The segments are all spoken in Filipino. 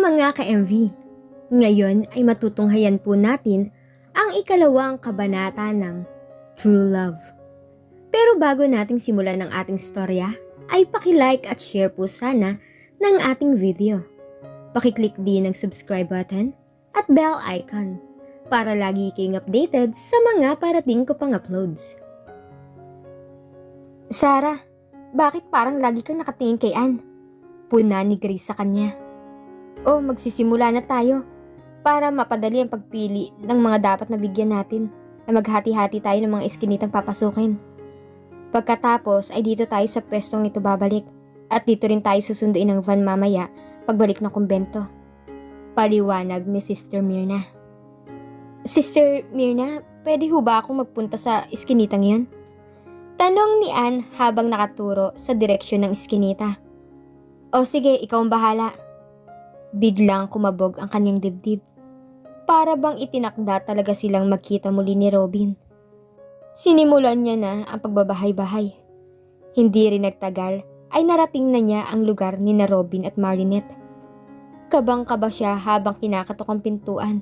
mga ka-MV, ngayon ay matutunghayan po natin ang ikalawang kabanata ng True Love. Pero bago nating simulan ang ating storya, ay paki-like at share po sana ng ating video. Paki-click din ang subscribe button at bell icon para lagi kayong updated sa mga parating ko pang uploads. Sarah, bakit parang lagi kang nakatingin kay Ann? Puna ni Grace sa kanya. O magsisimula na tayo para mapadali ang pagpili ng mga dapat na bigyan natin ay maghati-hati tayo ng mga iskinitang papasukin. Pagkatapos ay dito tayo sa pwestong ito babalik at dito rin tayo susunduin ng van mamaya pagbalik ng kumbento. Paliwanag ni Sister Myrna. Sister Myrna, pwede ho ba akong magpunta sa iskinitang yun? Tanong ni Ann habang nakaturo sa direksyon ng iskinita. O sige, ikaw ang bahala. Biglang kumabog ang kanyang dibdib. Para bang itinakda talaga silang magkita muli ni Robin. Sinimulan niya na ang pagbabahay-bahay. Hindi rin nagtagal ay narating na niya ang lugar ni na Robin at Marinette. Kabang-kaba siya habang kinakatok ang pintuan.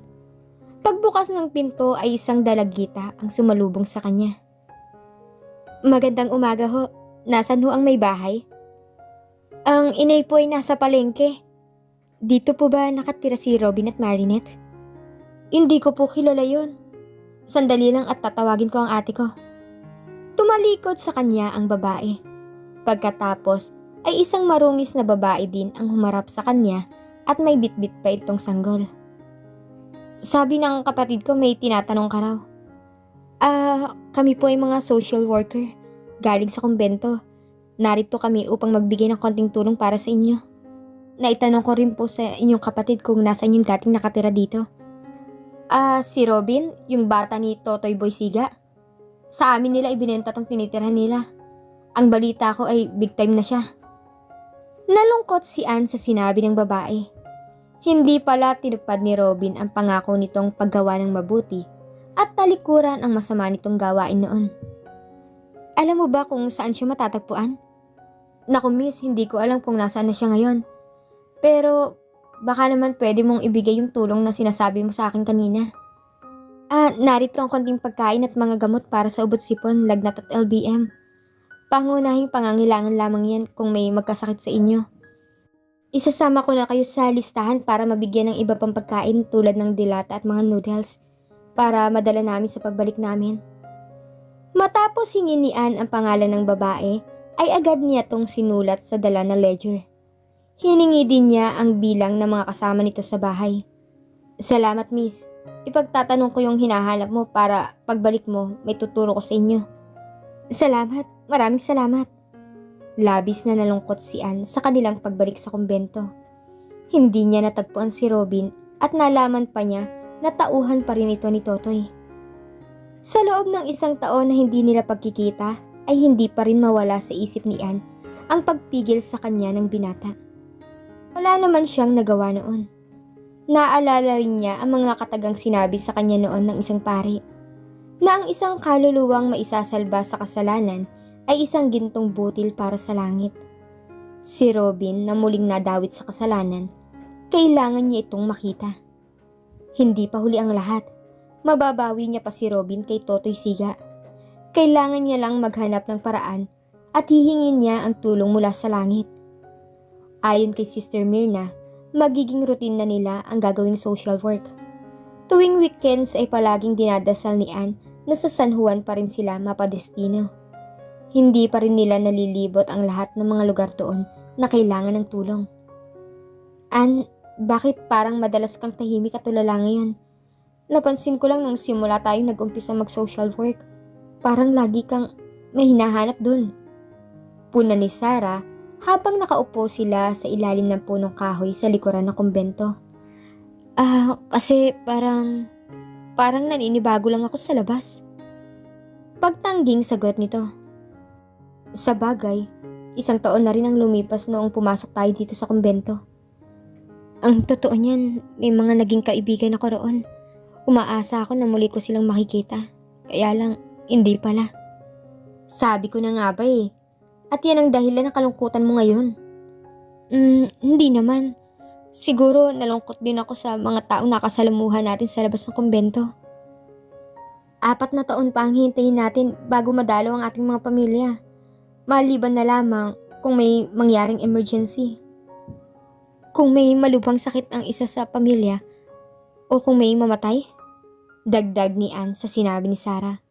Pagbukas ng pinto ay isang dalagita ang sumalubong sa kanya. Magandang umaga ho. Nasaan ho ang may bahay? Ang inay po ay nasa palengke. Dito po ba nakatira si Robin at Marinette? Hindi ko po kilala yun. Sandali lang at tatawagin ko ang ate ko. Tumalikod sa kanya ang babae. Pagkatapos ay isang marungis na babae din ang humarap sa kanya at may bitbit pa itong sanggol. Sabi ng kapatid ko may tinatanong ka raw. Kami po ay mga social worker. Galing sa kumbento. Narito kami upang magbigay ng konting tulong para sa inyo. Naitanong ko rin po sa inyong kapatid kung nasaan yung dating nakatira dito. Si Robin, yung bata ni Totoy Boy Siga. Sa amin nila ibinenta tong tinitirhan nila. Ang balita ko ay big time na siya. Nalungkot si Ann sa sinabi ng babae. Hindi pala tinupad ni Robin ang pangako nitong paggawa ng mabuti at talikuran ang masama nitong gawain noon. Alam mo ba kung saan siya matatagpuan? Naku miss, hindi ko alam kung nasaan na siya ngayon. Pero baka naman pwede mong ibigay yung tulong na sinasabi mo sa akin kanina. Narito ang konting pagkain at mga gamot para sa ubot-sipon, lagnat at LBM. Pangunahing pangangailangan lamang yan kung may magkasakit sa inyo. Isasama ko na kayo sa listahan para mabigyan ng iba pang pagkain tulad ng dilata at mga noodles para madala namin sa pagbalik namin. Matapos hingin ni Ann ang pangalan ng babae, ay agad niya tong sinulat sa dala na ledger. Hiningi din niya ang bilang ng mga kasama nito sa bahay. Salamat miss, ipagtatanong ko yung hinahanap mo para pagbalik mo may tuturo ko sa inyo. Salamat, maraming salamat. Labis na nalungkot si Ann sa kanilang pagbalik sa kumbento. Hindi niya natagpuan si Robin at nalaman pa niya na tauhan pa rin ito ni Totoy. Sa loob ng isang taon na hindi nila pagkikita, ay hindi pa rin mawala sa isip ni Ann ang pagpigil sa kanya ng binata. Wala naman siyang nagawa noon. Naalala rin niya ang mga katagang sinabi sa kanya noon ng isang pari, na ang isang kaluluwang maisasalba sa kasalanan ay isang gintong butil para sa langit. Si Robin na muling nadawit sa kasalanan, kailangan niya itong makita. Hindi pa huli ang lahat. Mababawi niya pa si Robin kay Totoy Siga. Kailangan niya lang maghanap ng paraan at hihingin niya ang tulong mula sa langit. Ayon kay Sister Myrna, magiging routine na nila ang gagawing social work. Tuwing weekends ay palaging dinadasal ni Ann na sa San Juan pa rin sila mapadestino. Hindi pa rin nila nalilibot ang lahat ng mga lugar doon na kailangan ng tulong. Ann, bakit parang madalas kang tahimik at tulala ngayon? Napansin ko lang nung simula tayong nag-umpisa mag-social work. Parang lagi kang may hinahanap dun. Puna ni Sarah habang nakaupo sila sa ilalim ng punong kahoy sa likuran ng kumbento. Kasi parang naninibago lang ako sa labas. Pagtangging sagot nito. Sa bagay, isang taon na rin ang lumipas noong pumasok tayo dito sa kumbento. Ang totoo niyan, may mga naging kaibigan ako roon. Umaasa ako na muli ko silang makikita. Kaya lang, hindi pala. Sabi ko na nga ba eh. At yan ang dahilan ng kalungkutan mo ngayon. Hindi naman. Siguro nalungkot din ako sa mga taong nakasalamuhan natin sa labas ng kumbento. 4 na taon pa ang hintayin natin bago madalo ang ating mga pamilya. Maliban na lamang kung may mangyaring emergency. Kung may malubhang sakit ang isa sa pamilya o kung may mamatay? Dagdag ni Ann sa sinabi ni Sarah.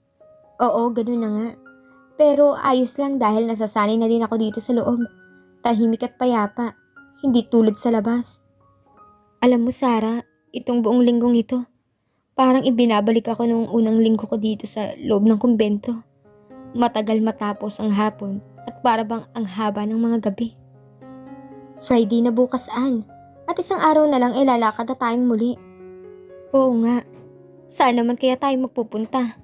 Oo, ganun na nga. Pero ayos lang dahil nasasanay na din ako dito sa loob. Tahimik at payapa, hindi tulad sa labas. Alam mo Sarah, itong buong linggong ito, parang ibinabalik ako noong unang linggo ko dito sa loob ng kumbento. Matagal matapos ang hapon at para bang ang haba ng mga gabi. Friday na bukas Ann, at isang araw na lang ay lalakad na tayong muli. Oo nga, saan naman kaya tayo magpupunta?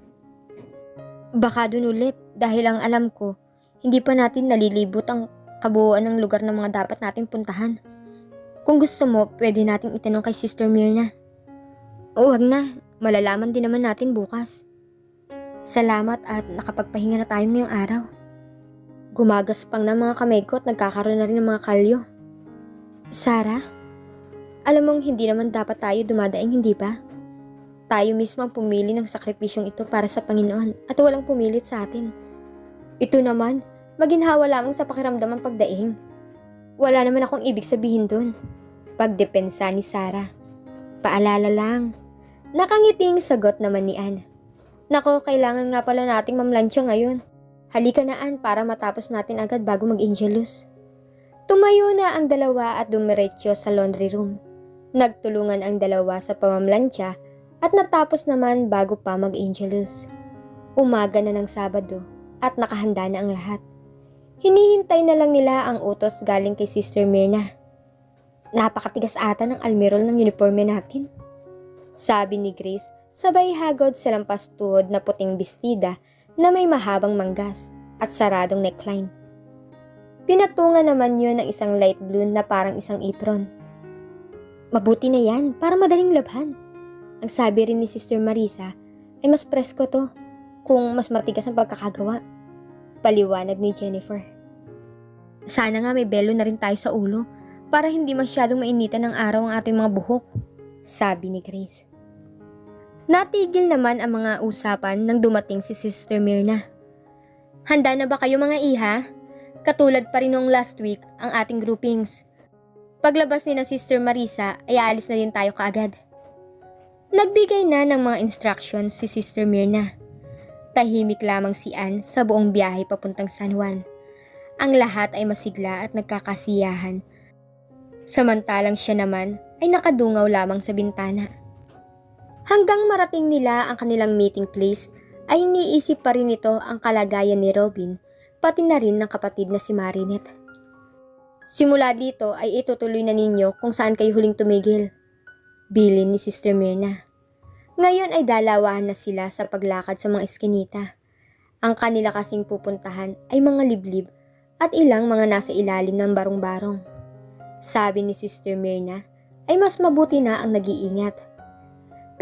Baka dun ulit dahil ang alam ko, hindi pa natin nalilibot ang kabuuan ng lugar na mga dapat nating puntahan. Kung gusto mo, pwede nating itanong kay Sister Myrna. O wag na, malalaman din naman natin bukas. Salamat at nakapagpahinga na tayo ngayong araw. Gumagaspang na mga kamay ko at nagkakaroon na rin ng mga kalyo. Sarah, alam mong hindi naman dapat tayo dumadaing, hindi ba? Tayo mismo ang pumili ng sakripisyong ito para sa Panginoon at walang pumilit sa atin. Ito naman, maginhawa lamang sa pakiramdam ang pagdaing. Wala naman akong ibig sabihin doon. Pagdepensa ni Sarah. Paalala lang. Nakangiting sagot naman ni Ann. Nako, kailangan nga pala nating mamlansya ngayon. Halika na Ann para matapos natin agad bago mag-Angelus. Tumayo na ang dalawa at dumiretso sa laundry room. Nagtulungan ang dalawa sa pamamlansya at natapos naman bago pa mag-Angelus. Umaga na ng Sabado at nakahanda na ang lahat. Hinihintay na lang nila ang utos galing kay Sister Myrna. Napakatigas ata ng almirol ng uniforme natin, sabi ni Grace sabay hagod sa lampas tuhod na puting bestida na may mahabang manggas at saradong neckline. Pinatungan naman yun ng isang light blue na parang isang apron. Mabuti na yan para madaling labhan. Ang sabi rin ni Sister Marisa ay mas presko to kung mas matigas ang pagkakagawa. Paliwanag ni Jennifer. Sana nga may belo na rin tayo sa ulo para hindi masyadong mainitan ng araw ang ating mga buhok, sabi ni Grace. Natigil naman ang mga usapan nang dumating si Sister Myrna. Handa na ba kayo mga iha? Katulad pa rin noong last week ang ating groupings. Paglabas ni na Sister Marisa ay aalis na din tayo kaagad. Nagbigay na ng mga instructions si Sister Myrna. Tahimik lamang si Ann sa buong biyahe papuntang San Juan. Ang lahat ay masigla at nagkakasiyahan. Samantalang siya naman ay nakadungaw lamang sa bintana. Hanggang marating nila ang kanilang meeting place ay iniisip pa rin nito ang kalagayan ni Robin, pati na rin ng kapatid na si Marinette. Simula dito ay itutuloy na ninyo kung saan kayo huling tumigil, bilin ni Sister Myrna. Ngayon ay dalawahan na sila sa paglakad sa mga eskinita. Ang kanila kasing pupuntahan ay mga liblib at ilang mga nasa ilalim ng barong-barong. Sabi ni Sister Myrna ay mas mabuti na ang nag-iingat.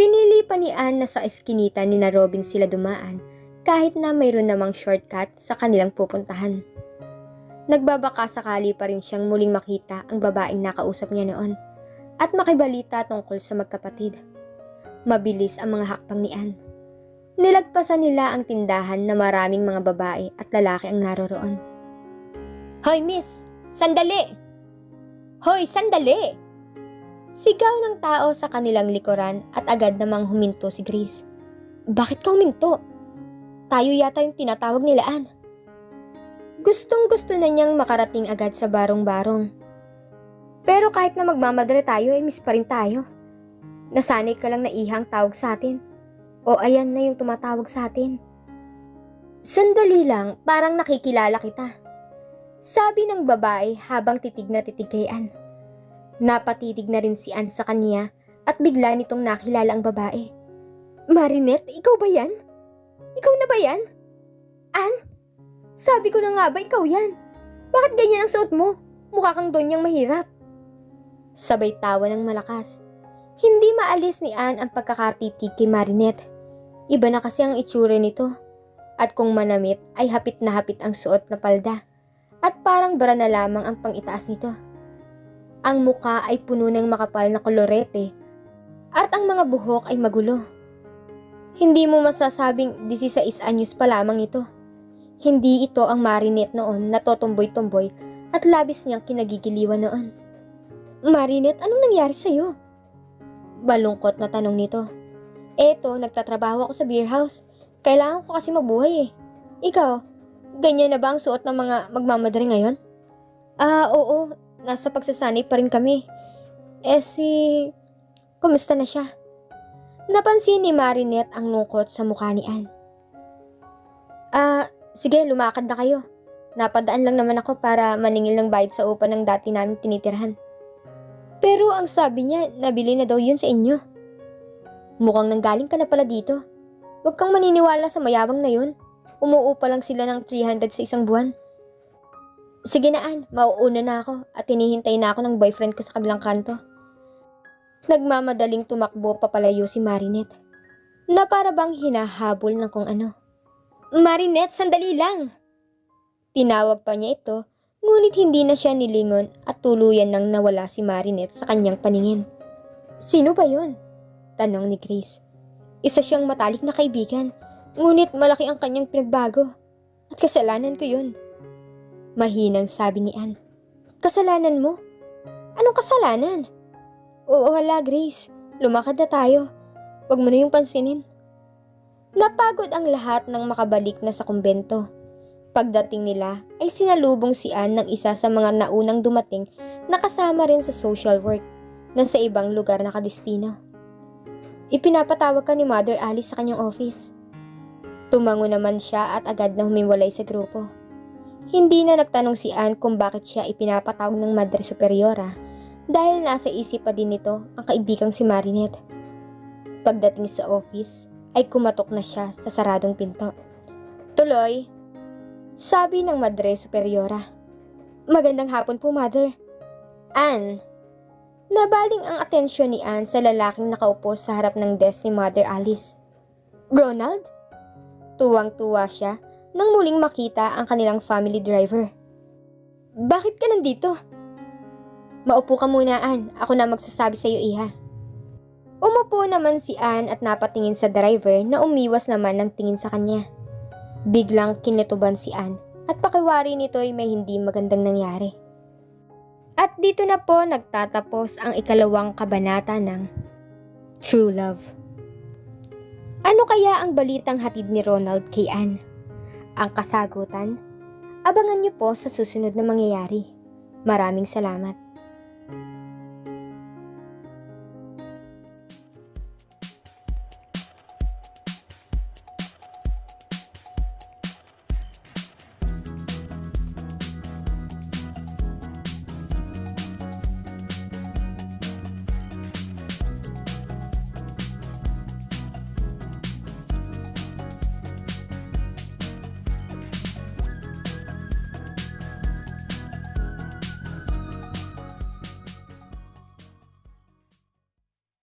Pinili pa ni Ann na sa eskinita ni na Robin sila dumaan kahit na mayroon namang shortcut sa kanilang pupuntahan. Nagbabaka sakali pa rin siyang muling makita ang babaeng nakausap niya noon at makibalita tungkol sa magkapatid. Mabilis ang mga hakbang ni Ann. Nilagpasan nila ang tindahan na maraming mga babae at lalaki ang naroroon. Hoy miss, sandali! Hoy, sandali! Sigaw ng tao sa kanilang likuran at agad namang huminto si Grace. Bakit ka huminto? Tayo yata yung tinatawag nila Ann. Gustong gusto na niyang makarating agad sa barong-barong. Pero kahit na magmamadali tayo ay miss pa rin tayo. Nasanay ka lang na ihang tawag sa atin. O ayan na yung tumatawag sa atin. Sandali lang, parang nakikilala kita. Sabi ng babae habang titig na titig kay Ann. Napatitig na rin si Ann sa kanya at bigla nitong nakilala ang babae. Marinette, ikaw ba yan? Ikaw na ba yan? Ann? Sabi ko na nga ba ikaw yan? Bakit ganyan ang suot mo? Mukha kang donyang mahirap. Sabay tawa ng malakas. Hindi maalis ni Ann ang pagkakatitig kay Marinette. Iba na kasi ang itsura nito. At kung manamit ay hapit na hapit ang suot na palda. At parang bara na lamang ang pangitaas nito. Ang muka ay puno ng makapal na kolorete at ang mga buhok ay magulo. Hindi mo masasabing 16 anyos pa lamang ito. Hindi ito ang Marinette noon na totomboy-tomboy at labis niyang kinagigiliwan noon. Marinette, anong nangyari sa'yo? Malungkot na tanong nito. Eto, nagtatrabaho ako sa beer house. Kailangan ko kasi mabuhay eh. Ikaw, ganyan na ba ang suot ng mga magmamadre ngayon? Oo. Nasa pagsasanay pa rin kami. Kumusta na siya? Napansin ni Marinette ang lungkot sa mukha ni Anne. Sige, lumakad na kayo. Napadaan lang naman ako para maningil ng bayad sa upa ng dati namin tinitirhan. Pero ang sabi niya, nabili na daw yun sa inyo. Mukhang nanggaling ka na pala dito. Huwag kang maniniwala sa mayabang na yun. Umuupa lang sila ng 300 sa isang buwan. Sige na Ann, mauuna na ako at hinihintay na ako ng boyfriend ko sa kabilang kanto. Nagmamadaling tumakbo papalayo si Marinette na para bang hinahabol ng kung ano. Marinette, sandali lang! Tinawag pa niya ito, ngunit hindi na siya nilingon at tuluyan nang nawala si Marinette sa kanyang paningin. Sino ba yun? Tanong ni Grace. Isa siyang matalik na kaibigan, ngunit malaki ang kanyang pinagbago. At kasalanan ko yun. Mahinang sabi ni Anne. Kasalanan mo? Anong kasalanan? Oo, wala Grace. Lumakad na tayo. Huwag mo na yung pansinin. Napagod ang lahat nang makabalik na sa kumbento. Pagdating nila ay sinalubong si Anne ng isa sa mga naunang dumating na kasama rin sa social work na sa ibang lugar na kadestino. Ipinapatawag ka ni Mother Alice sa kanyang office. Tumango naman siya at agad na humiwalay sa grupo. Hindi na nagtanong si Anne kung bakit siya ipinapatawag ng Madre Superiora dahil nasa isip pa din nito ang kaibigang si Marinette. Pagdating sa office ay kumatok na siya sa saradong pinto. Tuloy, sabi ng Madre Superiora. Magandang hapon po, Mother. Anne. Nabaling ang atensyon ni Anne sa lalaking nakaupo sa harap ng desk ni Mother Alice. Ronald? Tuwang-tuwa siya nang muling makita ang kanilang family driver. Bakit ka nandito? Maupo ka muna, Anne. Ako na magsasabi sa iyo, iha. Umupo naman si Anne at napatingin sa driver na umiwas naman ng tingin sa kanya. Biglang kinituban si Anne at pakiwari nito'y may hindi magandang nangyari. At dito na po nagtatapos ang ikalawang kabanata ng True Love. Ano kaya ang balitang hatid ni Ronald kay Anne? Ang kasagutan? Abangan niyo po sa susunod na mangyayari. Maraming salamat.